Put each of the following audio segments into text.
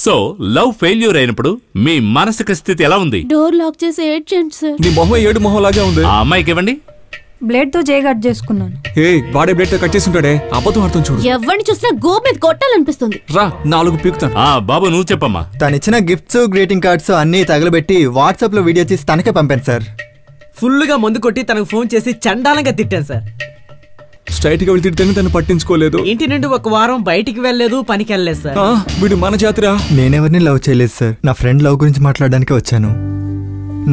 So love failure అయినప్పుడు మీ మానసిక స్థితి ఎలా ఉంది? డోర్ లాక్ చేసి ఏడ్చండి సార్. నీ మొహం ఏడు మొహం లాగే ఉంది. ఆ అమ్మాయికి ఇవ్వండి. బ్లేడ్ తో జే కట్ చేసుకున్నాను. వాడే బ్లేడ్ తో కట్ చేసి ఉంటాడే, అబద్ధం అర్థం చూడు. ఎవరిని చూసినా గోప్ మీద కొట్టాలనిపిస్తుంది. రా 4 పీకుతాను. బాబు నువ్వు చెప్పమ్మా. తనిచ్చిన గిఫ్ట్స్ గ్రీటింగ్ కార్డ్స్ అన్ని తగలబెట్టి వాట్సాప్ లో వీడియో చేసి తనకే పంపాను సార్. ఫుల్ గా మందు కొట్టి తనకు ఫోన్ చేసి చండాలంగా తిట్టాను సార్. స్ట్రైట్ గా వెళ్తే తను పట్టించుకోలేదు. ఇంటి నుండి 1 వారం బయటికి వెళ్ళలేదు, పనికి వెళ్ళలేదు సార్. వీడు మన జాతిరా. నేనెవరిని లవ్ చేయలేదు సార్. నా ఫ్రెండ్ లవ్ గురించి మాట్లాడడానికి వచ్చాను.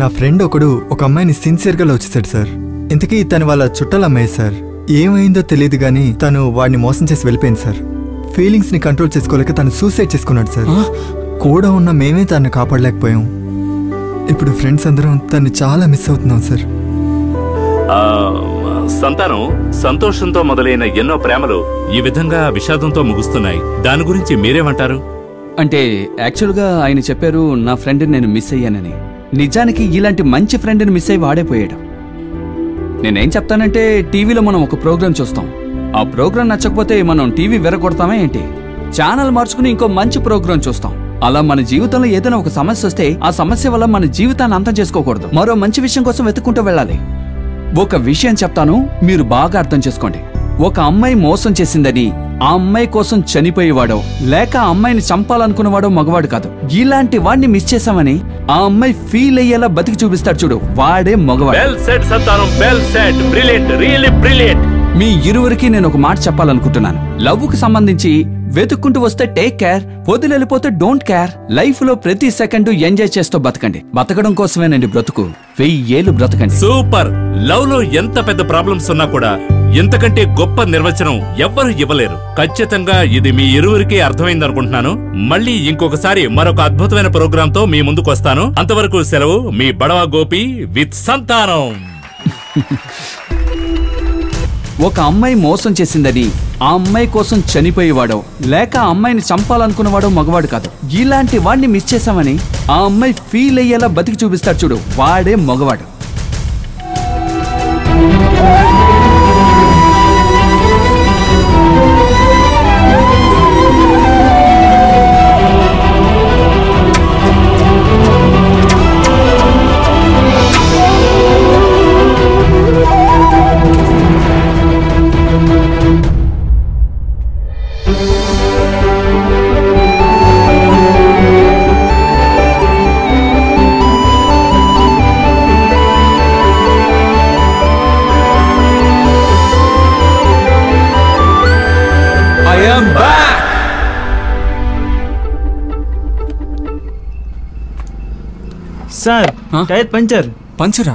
నా ఫ్రెండ్ ఒకడు ఒక అమ్మాయిని సిన్సియర్ గా లవ్ చేశాడు సార్. ఇంతకీ తను వాళ్ళ చుట్టాల అమ్మాయి సార్. ఏమైందో తెలియదు గానీ తను వాడిని మోసం చేసి వెళ్ళిపోయింది సార్. ఫీలింగ్స్ ని కంట్రోల్ చేసుకోలేక తను సూసైడ్ చేసుకున్నాడు సార్. కూడా ఉన్న మేమే తను కాపాడలేకపోయాం. ఇప్పుడు ఫ్రెండ్స్ అందరం తను చాలా మిస్ అవుతున్నాం సార్. సంతానం సంతోషంతో మొదలైన ఎన్నో ప్రేమలు ఈ విధంగా విషాదంతో ముగుస్తున్నాయి. దాని గురించి మీరేమంటారు? అంటే యాక్చువల్గా ఆయన చెప్పారు నా ఫ్రెండ్ని నేను మిస్ అయ్యానని. నిజానికి ఇలాంటి మంచి ఫ్రెండ్ని మిస్ అయ్యి వాడైపోయాడు. నేనేం చెప్తానంటే టీవీలో మనం ఒక ప్రోగ్రాం చూస్తాం. ఆ ప్రోగ్రాం నచ్చకపోతే మనం టీవీ విరగొడతామే ఏంటి? ఛానల్ మార్చుకుని ఇంకో మంచి ప్రోగ్రాం చూస్తాం. అలా మన జీవితంలో ఏదైనా ఒక సమస్య వస్తే ఆ సమస్య వల్ల మన జీవితాన్ని అంతం చేసుకోకూడదు. మరో మంచి విషయం కోసం వెతుక్కుంటూ వెళ్ళాలి. ఒక విషయం చెప్తాను, మీరు బాగా అర్థం చేసుకోండి. ఒక అమ్మాయి మోసం చేసిందని ఆ అమ్మాయి కోసం చనిపోయేవాడో లేక ఆ అమ్మాయిని చంపాలనుకున్నవాడో మగవాడు కాదు. ఇలాంటి వాడిని మిస్ చేశామని ఆ అమ్మాయి ఫీల్ అయ్యేలా బతికి చూపిస్తాడు చూడు, వాడే మగవాడు. మీ ఇరువురికి నేను ఒక మాట చెప్పాలనుకుంటున్నాను. లవ్ కు సంబంధించి వెతుక్కుంటూ వస్తే టేక్ కేర్, వదిలిపోతే డోంట్ కేర్. లైఫ్ లో ప్రతి సెకండ్ ఎంజాయ్ చేస్తూ బతకండి. బతకడం కోసమేనండి బ్రతుకు. 1000 ఏళ్ళు బ్రతకండి. సూపర్. లవ్ లో ఎంత పెద్ద ప్రాబ్లమ్స్ ఉన్నా కూడా ఇంతకంటే గొప్ప నిర్వచనం ఎవ్వరు ఇవ్వలేరు. ఖచ్చితంగా ఇది మీ ఇరువురికి అర్థమైంది అనుకుంటున్నాను. మళ్ళీ ఇంకొకసారి మరొక అద్భుతమైన ప్రోగ్రామ్ తో మీ ముందుకు వస్తాను. అంతవరకు సెలవు. మీ బడవా గోపి విత్ సంతానం. ఒక అమ్మాయి మోసం చేసిందని ఆ అమ్మాయి కోసం చనిపోయేవాడో లేక ఆ అమ్మాయిని చంపాలనుకున్నవాడో మగవాడు కాదు. ఇలాంటి వాడిని మిస్ చేశామని ఆ అమ్మాయి ఫీల్ అయ్యేలా బతికి చూపిస్తాడు చూడు, వాడే మగవాడు. Sir tyre puncture. పంచరా?